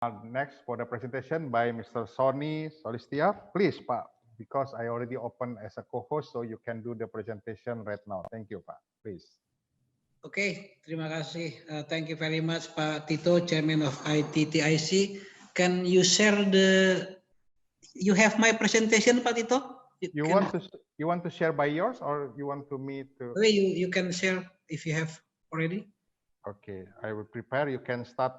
Next for the presentation by Mr. Sony Solistia. Please, Pak, because I already opened as a co-host, so you can do the presentation right now. Thank you, Pak. Please. Oke, terima kasih. Thank you very much, Pak Tito, Chairman of ITTIC. Can you share you have my presentation, Pak Tito? You want to share by yours, or you want to me to? You can share if you have already. Okay, I will prepare. You can start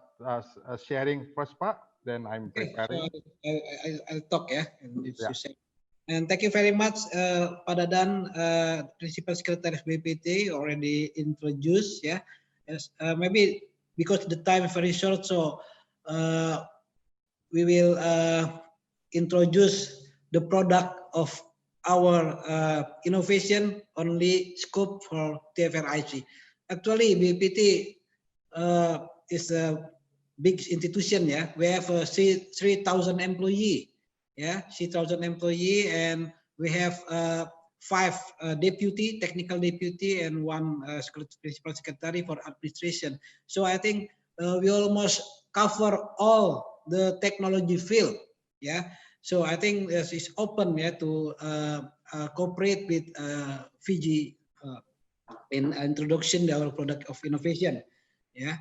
sharing first, Pak. Then I'm preparing. So I'll talk, yeah. And thank you very much, Pak Dadan, Principal Secretary of BPT, already introduced, yeah. Yes, maybe because the time is very short, so we will introduce the product of our innovation only scope for TFRIC. Actually, BPT is a big institution, yeah. We have 3,000 employee, yeah, 3,000 employee, and we have 5 deputy, technical deputy, and 1 principal secretary for administration. So I think we almost cover all the technology field, yeah. So I think this is open, yeah, to cooperate with Fiji in introduction to our product of innovation, yeah.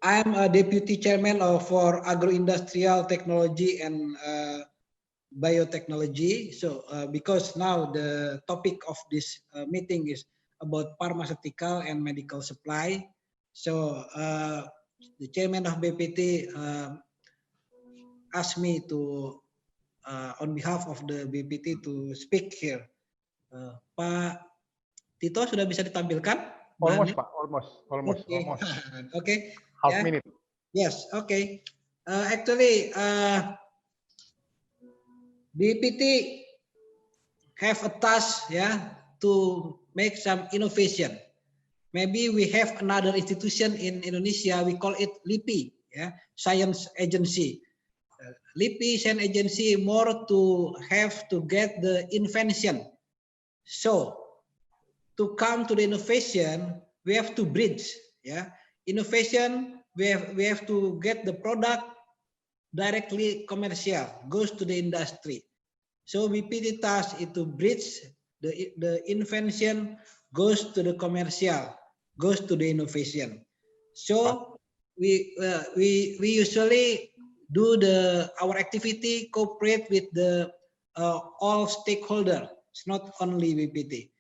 I'm a deputy chairman for agro-industrial technology and biotechnology. So because now the topic of this meeting is about pharmaceutical and medical supply. So the chairman of BPT asked me to, on behalf of the BPT, to speak here. Pak Tito sudah bisa ditampilkan? Almost, Pak. Almost. Okay. Half minute. Yes. Okay. Actually, BPT have a task, yeah, to make some innovation. Maybe we have another institution in Indonesia. We call it LIPI, yeah, Science Agency. LIPI Science Agency more to have to get the invention. So to come to the innovation, we have to bridge, yeah. Innovation, we have to get the product directly commercial, goes to the industry. So BPT task is to bridge the invention, goes to the commercial, goes to the innovation. So we usually do our activity cooperate with the all stakeholders. It's not only BPT.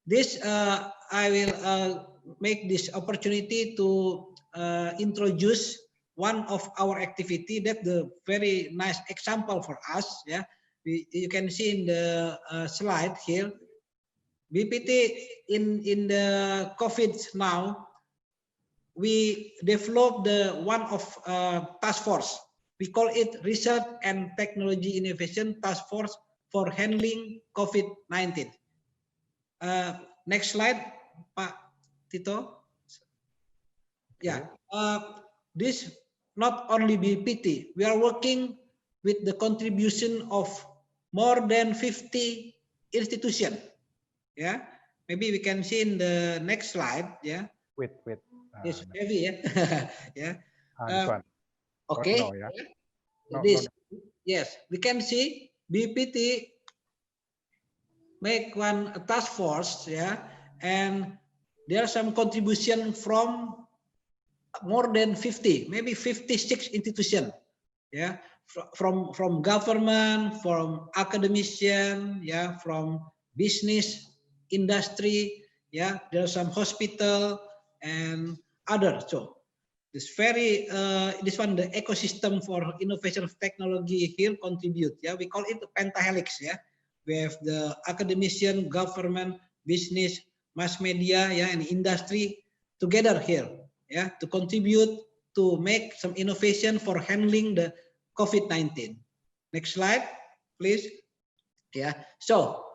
This I will make this opportunity to introduce one of our activity that the very nice example for us. Yeah, you can see in the slide here. BPT in the COVID now, we developed the one of task force. We call it Research and Technology Innovation Task Force for handling COVID-19. Next slide, Pak Tito. Yeah, this not only BPT. We are working with the contribution of more than 50 institutions. Yeah, maybe we can see in the next slide. Yeah. Wait. It's heavy, yeah. Yeah. This one. Okay. No, yeah. This. No. Yes, we can see BPT make one task force, yeah, and there are some contribution from more than 50, maybe 56 institutions, yeah, from government, from academician, yeah, from business, industry, yeah, there are some hospital and other. So this very this one, the ecosystem for innovation of technology here contribute. Yeah, we call it the pentahelix. Yeah, we have the academician, government, business, mass media, yeah, and industry together here. Yeah, to contribute to make some innovation for handling the COVID-19. Next slide, please. Yeah. So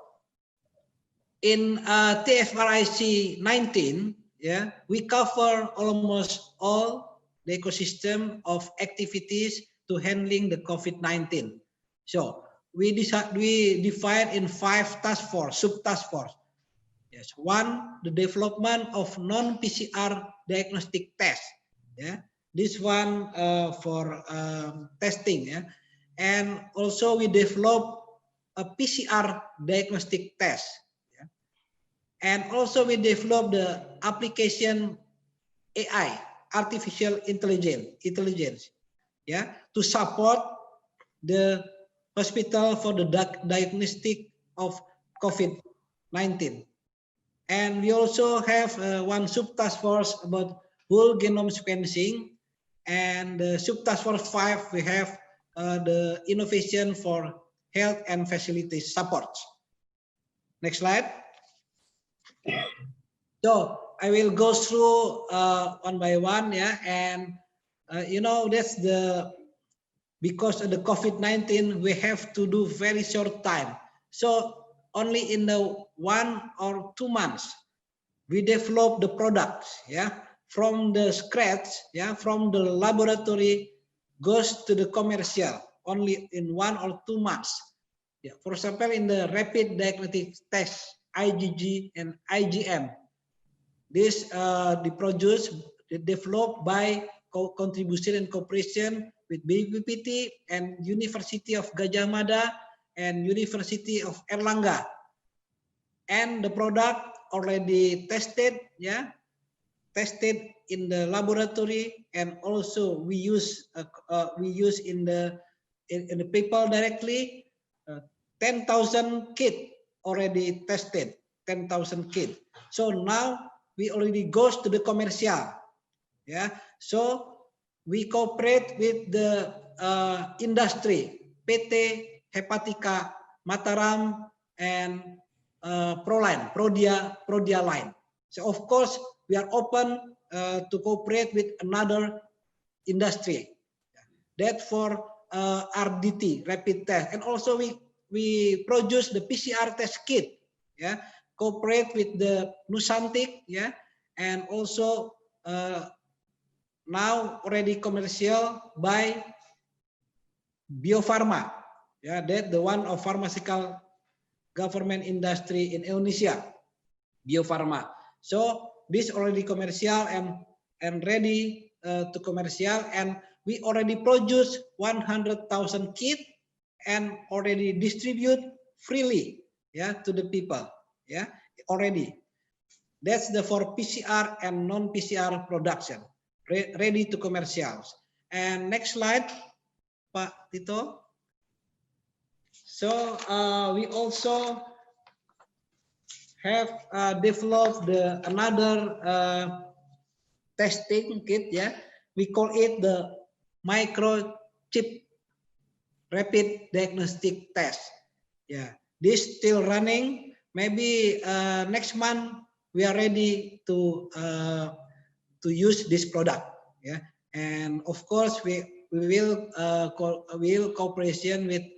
in TFRIC 19, yeah, we cover almost all the ecosystem of activities to handling the COVID-19. So we divide in 5 task force, sub-task force. Yes, one, the development of non-PCR diagnostic test. Yeah, This one for testing, yeah. And also we develop a PCR diagnostic test, yeah. And also we develop the application AI, artificial intelligence, yeah, to support the hospital for the diagnostic of COVID-19. And we also have one sub-task force about whole genome sequencing, and the sub-task force 5, we have the innovation for health and facility support. Next slide. So I will go through one by one, yeah, and that's because of the COVID-19, we have to do very short time. So only in the 1 or 2 months, we develop the products, yeah, from the scratch, yeah, from the laboratory goes to the commercial only in 1 or 2 months. Yeah, for example, in the rapid diagnostic test, IgG and IgM, this developed by contribution and cooperation with BPPT and University of Gadjah Mada and University of Erlangga. And the product already tested, yeah, tested in the laboratory, and also we use in the people directly. 10,000 kit already tested, 10,000 kit. So now we already goes to the commercial, yeah. So we cooperate with the industry, PT Hepatica Mataram and Prodia line. So of course we are open to cooperate with another industry. That for RDT, rapid test, and also we produce the PCR test kit, yeah, cooperate with the Nusantik, yeah, and also now already commercial by Bio Farma, yeah, that the one of pharmaceutical government industry in Indonesia, Bio Farma. So this already commercial and ready to commercial, and we already produce 100,000 kit and already distribute freely, yeah, to the people, yeah, already. That's the for PCR and non-PCR production, ready to commercials. And next slide, Pak Tito. So we also have developed another testing kit, yeah. We call it the microchip rapid diagnostic test, yeah. This still running. Maybe next month we are ready to use this product, yeah. And of course we will cooperation with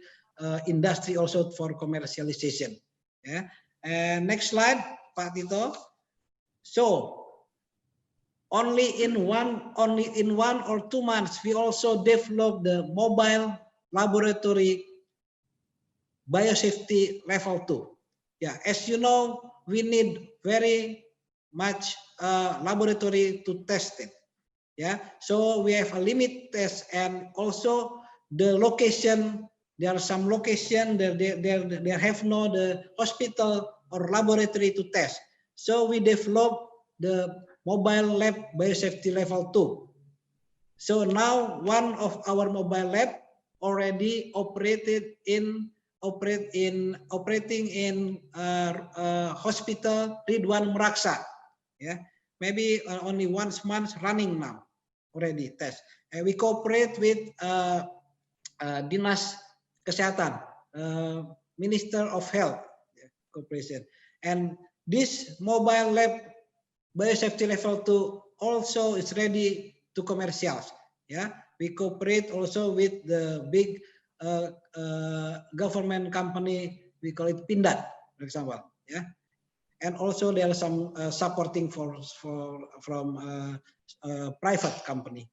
industry also for commercialization, yeah. And next slide, Pak Tito. So only in one or 2 months, we also developed the mobile laboratory biosafety level 2. Yeah, as you know, we need very much laboratory to test it. Yeah, so we have a limit test, and also the location. There are some location there have no the hospital or laboratory to test. So we develop the mobile lab biosafety level 2. So now one of our mobile lab already operating in hospital Ridwan Meraksa. Yeah, maybe only once month running now already test. And we cooperate with Dinas Kesehatan, Minister of Health, cooperation. And this mobile lab biosafety level 2 also is ready to commercials. Yeah, we cooperate also with the big government company. We call it Pindad, for example. Yeah, and also there are some supporting from private company.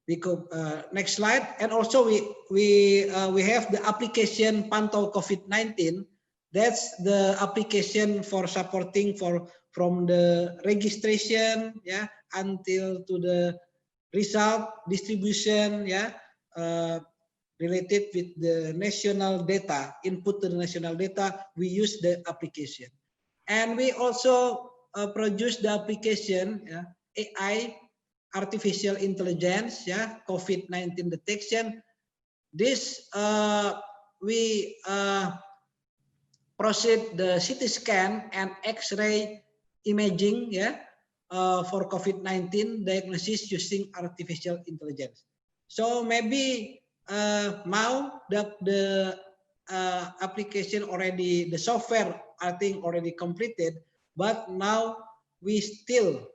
We go next slide, and also we have the application Pantau COVID-19. That's the application for supporting from the registration, yeah, until to the result distribution, yeah, related with the national data, input to the national data, we use the application. And we also produce the application, yeah, AI, artificial intelligence, yeah, COVID-19 detection. This we proceed the CT scan and X-ray imaging, yeah, for COVID-19 diagnosis using artificial intelligence. So maybe now that the application already, the software I think already completed, but now we still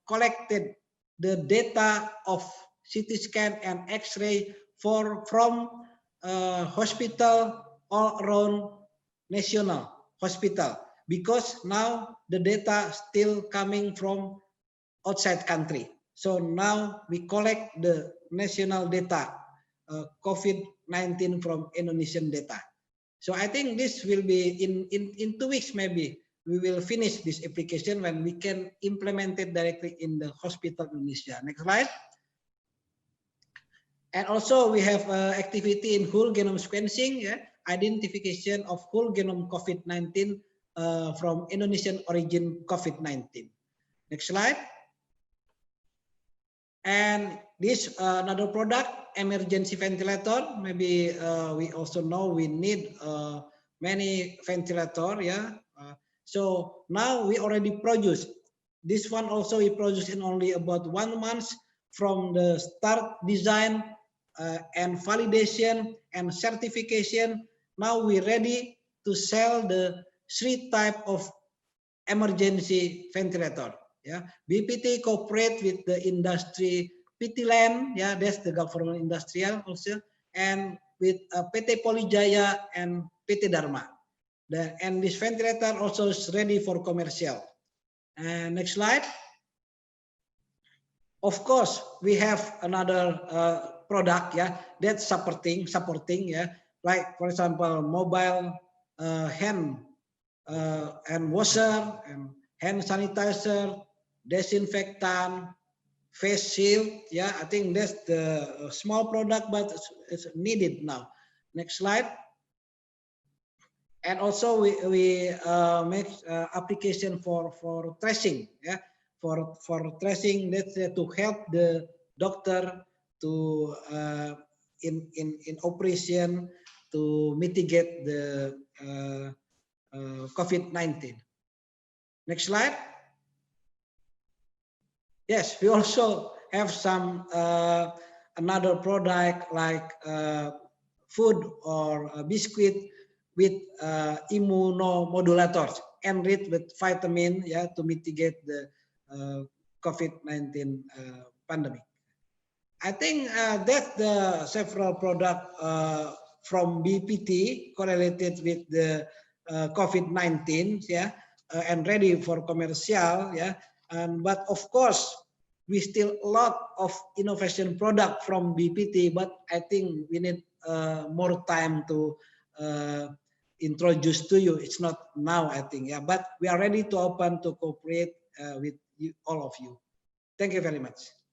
collected the data of CT scan and X-ray from hospital all around national hospital, because now the data still coming from outside country. So now we collect the national data, COVID-19 from Indonesian data. So I think this will be in 2 weeks maybe we will finish this application when we can implement it directly in the hospital Indonesia. Next slide. And also we have activity in whole genome sequencing, yeah, identification of whole genome COVID-19 from Indonesian origin COVID-19. Next slide. And this another product, emergency ventilator. Maybe we also know we need many ventilator, yeah. So now we already produce. This one also we produce in only about 1 month from the start design and validation and certification. Now we're ready to sell the 3 type of emergency ventilator. Yeah, BPT cooperate with the industry PT Land. Yeah, that's the government industrial also, and with PT Polijaya and PT Dharma. And this ventilator also is ready for commercial. And next slide. Of course, we have another product, yeah, that's supporting, yeah, like for example, mobile hand washer and hand sanitizer, disinfectant, face shield. Yeah, I think that's the small product, but it's needed now. Next slide. And also we make application for tracing, yeah, for tracing, that's to help the doctor to in operation to mitigate the COVID-19. Next slide. Yes, we also have some another product like food or biscuit with immunomodulators enriched with vitamin, yeah, to mitigate the COVID-19 pandemic. I think that's the several product from BPT correlated with the COVID-19, yeah, and ready for commercial, yeah. But of course, we still a lot of innovation product from BPT, but I think we need more time to introduce to you. It's not now, I think, yeah, but we are ready to open to cooperate with you, all of you. Thank you very much.